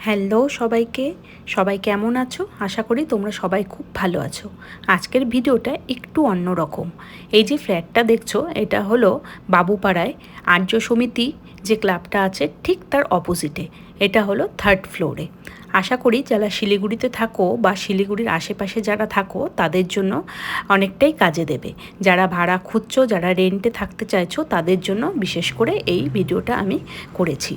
Hello সবাইকে, সবাই কেমন আছো? আশা করি তোমরা সবাই খুব ভালো আছো। আজকের ভিডিওটা একটু অন্যরকম। এই যে ফ্ল্যাটটা দেখছো, এটা হলো বাবুপাড়ায় আর্য সমিতি যে ক্লাবটা আছে ঠিক তার অপোজিটে। এটা হলো 3rd ফ্লোরে। আশা করি যারা শিলিগুড়িতে থাকো বা শিলিগুড়ির আশেপাশে যারা থাকো তাদের জন্য অনেকটাই কাজে দেবে। যারা ভাড়া খুঁজছো, যারা রেন্টে থাকতে চাইছো তাদের জন্য বিশেষ করে এই ভিডিওটা আমি করেছি।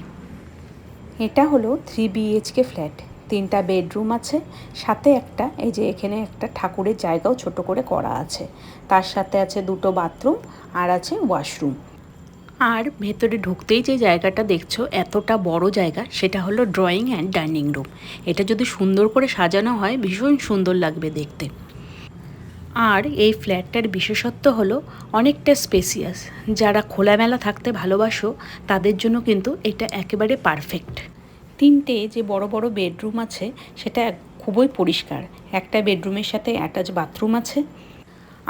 এটা হলো 3 BHK ফ্ল্যাট। 3টা বেডরুম আছে, সাথে একটা এই যে এখানে একটা ঠাকুরের জায়গাও ছোট করে করা আছে। তার সাথে আছে 2টো বাথরুম আর আছে ওয়াশরুম। আর ভেতরে ঢুকতেই যে জায়গাটা দেখছো, এতটা বড় জায়গা, সেটা হলো ড্রয়িং অ্যান্ড ডাইনিং রুম। এটা যদি সুন্দর করে সাজানো হয় ভীষণ সুন্দর লাগবে দেখতে। আর এই ফ্ল্যাটটার বিশেষত্ব হলো অনেকটা স্পেসিয়াস। যারা খোলামেলা থাকতে ভালোবাসো তাদের জন্য কিন্তু এটা একেবারে পারফেক্ট। 3টে যে বড় বড় বেডরুম আছে সেটা খুবই পরিষ্কার। একটা বেডরুমের সাথে অ্যাটাচ বাথরুম আছে।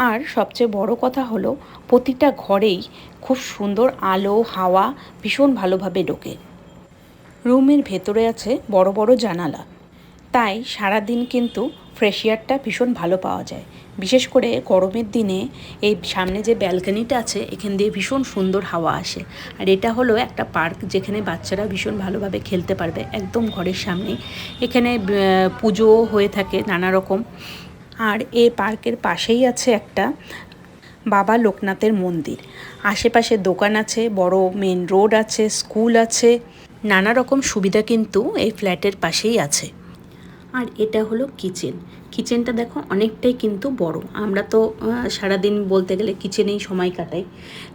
আর সবচেয়ে বড় কথা হলো প্রতিটা ঘরেই খুব সুন্দর আলো হাওয়া ভীষণ ভালোভাবে ঢোকে। রুমের ভেতরে আছে বড় বড় জানালা, তাই সারাদিন কিন্তু ফ্রেশ এয়ারটা ভীষণ ভালো পাওয়া যায়। বিশেষ করে গরমের দিনে এই সামনে যে ব্যালকনিটা আছে এখান দিয়ে ভীষণ সুন্দর হাওয়া আসে। আর এটা হলো একটা পার্ক, যেখানে বাচ্চারা ভীষণ ভালোভাবে খেলতে পারবে একদম ঘরের সামনেই। এখানে পুজো হয়ে থাকে নানা রকম। আর এই পার্কের পাশেই আছে একটা বাবা লোকনাথের মন্দির। আশেপাশে দোকান আছে, বড় মেন রোড আছে, স্কুল আছে, নানা রকম সুবিধা কিন্তু এই ফ্ল্যাটের পাশেই আছে। আর এটা হলো কিচেন। কিচেনটা দেখো অনেকটাই কিন্তু বড়। আমরা তো সারাদিন বলতে গেলে কিচেনেই সময় কাটাই,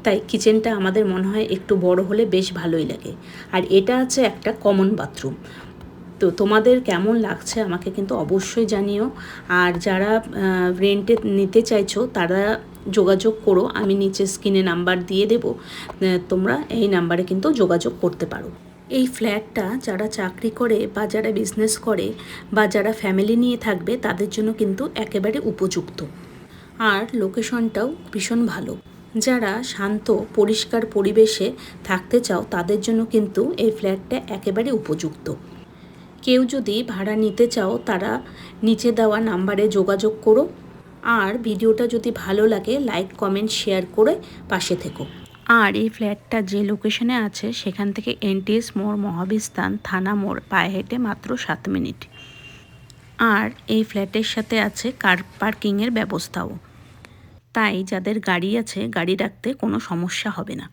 তাই কিচেনটা আমাদের মনে হয় একটু বড় হলে বেশ ভালোই লাগে। আর এটা আছে একটা কমন বাথরুম। তো তোমাদের কেমন লাগছে আমাকে কিন্তু অবশ্যই জানিও। আর যারা রেন্টে নিতে চাইছো তারা যোগাযোগ করো, আমি নিচে স্ক্রিনে নাম্বার দিয়ে দেবো, তোমরা এই নাম্বারে কিন্তু যোগাযোগ করতে পারো। এই ফ্ল্যাটটা যারা চাকরি করে বা যারা বিজনেস করে বা যারা ফ্যামিলি নিয়ে থাকবে তাদের জন্য কিন্তু একেবারে উপযুক্ত। আর লোকেশনটাও ভীষণ ভালো। যারা শান্ত পরিষ্কার পরিবেশে থাকতে চাও তাদের জন্য কিন্তু এই ফ্ল্যাটটা একেবারে উপযুক্ত। কেউ যদি ভাড়া নিতে চাও তারা নিচে দেওয়া নাম্বারে যোগাযোগ করো। আর ভিডিওটা যদি ভালো লাগে লাইক কমেন্ট শেয়ার করে পাশে থেকো। আর এই ফ্ল্যাটটা যে লোকেশনে আছে সেখান থেকে NTS মোড়, মহাবীরস্থান, থানা মোড় পায়ে হেঁটে মাত্র 7 মিনিট। আর এই ফ্ল্যাটের সাথে আছে কার পার্কিংয়ের ব্যবস্থাও, তাই যাদের গাড়ি আছে গাড়ি রাখতে কোনো সমস্যা হবে না।